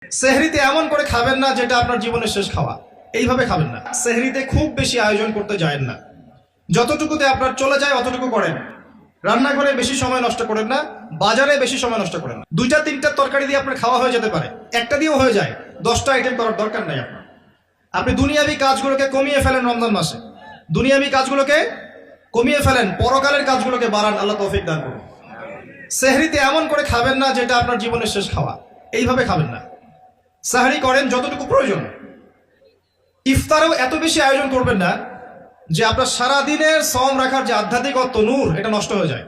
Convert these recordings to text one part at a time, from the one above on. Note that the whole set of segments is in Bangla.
সেহরিতে এমন করে খাবেন না যেটা আপনার জীবনের শেষ খাওয়া, এইভাবে খাবেন না। সেহরিতে খুব বেশি আয়োজন করতে যায়েন না, যতটুকুতে আপনার চলে যায় অতটুকু করেন। রান্নাঘরে বেশি সময় নষ্ট করেন না, বাজারে বেশি সময় নষ্ট করেন না। দুইটা তিনটা তরকারি দিয়ে আপনার খাওয়া হয়ে যেতে পারে, একটা দিয়েও হয়ে যায়, 10টা আইটেম করার দরকার নাই আপনার। আপনি দুনিয়াবি কাজগুলোকে কমিয়ে ফেলেন রমজান মাসে, দুনিয়াবি কাজগুলোকে কমিয়ে ফেলেন, পরকালের কাজগুলোকে বাড়ান। আল্লাহ তৌফিক দান করুন। সেহরিতে এমন করে খাবেন না যেটা আপনার জীবনের শেষ খাওয়া, এইভাবে খাবেন না। সাহরি করেন যতটুকু প্রয়োজন। ইফতারেও এত বেশি আয়োজন করবেন না যে আপনার সারাদিনের সওম রাখার যে আধ্যাত্মিকত্ব নূর এটা নষ্ট হয়ে যায়।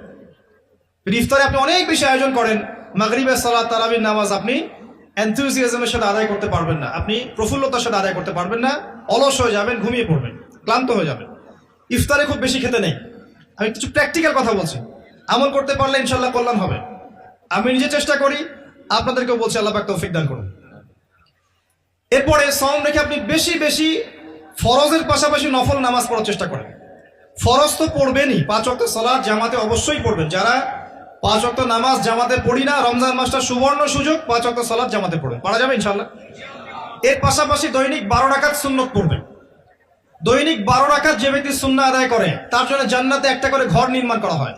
ইফতারে আপনি অনেক বেশি আয়োজন করেন, মাগরিবের সালাত তারাবির নামাজ আপনি এনথুজিয়াজমের সাথে আদায় করতে পারবেন না, আপনি প্রফুল্লতার সাথে আদায় করতে পারবেন না, অলস হয়ে যাবেন, ঘুমিয়ে পড়বেন, ক্লান্ত হয়ে যাবেন। ইফতারে খুব বেশি খেতে নেই। আমি কিছু প্র্যাকটিক্যাল কথা বলছি, আমল করতে পারলে ইনশাল্লাহ কল্যাণ হবে। আমি নিজে চেষ্টা করি, আপনাদেরকেও বলছি, আল্লাহ পাক তৌফিক দান করুন। এরপরে সওম রেখে আপনি বেশি বেশি ফরজের পাশাপাশি নফল নামাজ পড়ার চেষ্টা করেন। ফরজ তো পড়বেনই, 5 ওয়াক্ত সালাত জামাতে অবশ্যই পড়বেন। যারা 5 ওয়াক্ত নামাজ জামাতে পড়ি না, রমজান মাসটা সুবর্ণ সুযোগ, 5 ওয়াক্ত সালাত জামাতে পড়বেন, পারা যাবে ইনশাল্লাহ। এর পাশাপাশি দৈনিক 12 রাকাত সুন্নত পড়বেন। দৈনিক 12 রাকাত যে ব্যক্তি সুন্নাহ আদায় করে তার জন্য জান্নাতে একটা করে ঘর নির্মাণ করা হয়।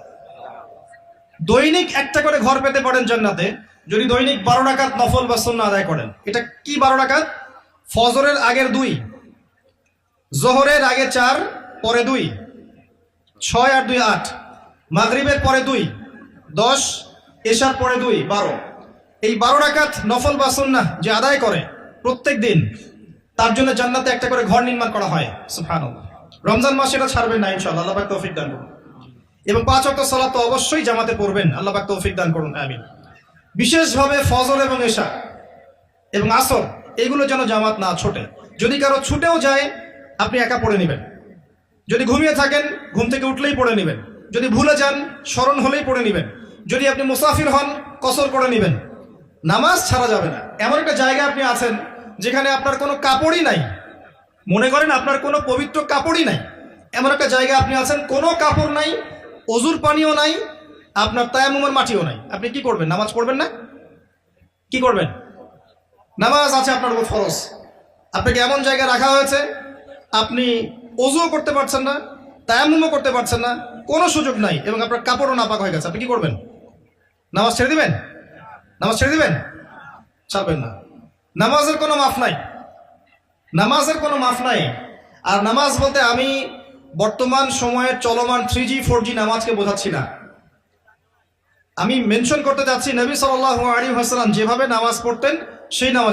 দৈনিক একটা করে ঘর পেতে পারেন জান্নাতে যদি দৈনিক 12 রাকাত নফল বা সুন্নাহ আদায় করেন। এটা কি 12 রাকাত? ফজরের আগের 2, জোহরের আগে 4, পরে 2, 6 আর 2 8, মাগরিবের পরে 2 10, এশার পরে 2 12। এই 12 রাকাত নফল বা সুন্নাহ যে আদায় করে প্রত্যেক দিন, তার জন্য জান্নাতে একটা করে ঘর নির্মাণ করা হয়। সুবহানাল্লাহ। রমজান মাসে এটা ছাড়বেন না ইনশাআল্লাহ, আল্লাহ পাক তৌফিক দান করুন। এবং 5 ওয়াক্ত সালাত তো অবশ্যই জামাতে পড়বেন, আল্লাহ পাক তৌফিক দান করুন, আমিন। বিশেষভাবে ফজর এবং এশা এবং আসর এগুলো যেন জামাত না ছোটে। যদি কারো ছুটেও যায় আপনি একা পড়ে নেবেন। যদি ঘুমিয়ে থাকেন ঘুম থেকে উঠলেই পড়ে নেবেন। যদি ভুলে যান স্মরণ হলেই পড়ে নেবেন। যদি আপনি মুসাফির হন কসর করে নেবেন। নামাজ ছাড়া যাবে না। এমন একটা জায়গায় আপনি আছেন যেখানে আপনার কোনো কাপড়ই নাই, মনে করেন আপনার কোনো পবিত্র কাপড়ই নাই, এমন একটা জায়গায় আপনি আছেন, কোনো কাপড় নাই, অজুর পানিও নাই, আপনার তায়াম্মুমের মাটিও নাই, আপনি কি করবেন? নামাজ পড়বেন না? কি করবেন? নামাজ আছে আপনার উপর ফরজ, আপনাকে এমন জায়গায় রাখা হয়েছে আপনি অজুও করতে পারছেন না, তায়াম্মুমও করতে পারছেন না, কোনো সুযোগ নাই, এবং আপনার কাপড়ও নাপাক হয়ে গেছে, আপনি কি করবেন? নামাজ ছেড়ে দিবেন? নামাজ ছেড়ে দিবেন? ছাড়বেন না। নামাজের কোনো মাফ নাই, নামাজের কোনো মাফ নাই। আর নামাজ বলতে আমি বর্তমান সময়ের চলমান 3G 4G নামাজকে বোঝাচ্ছি না। আমি মেনশন করতে যাচ্ছি নবী সাল্লাল্লাহু আলাইহি ওয়াসাল্লাম যেভাবে নামাজ পড়তেন সেই নামাজ।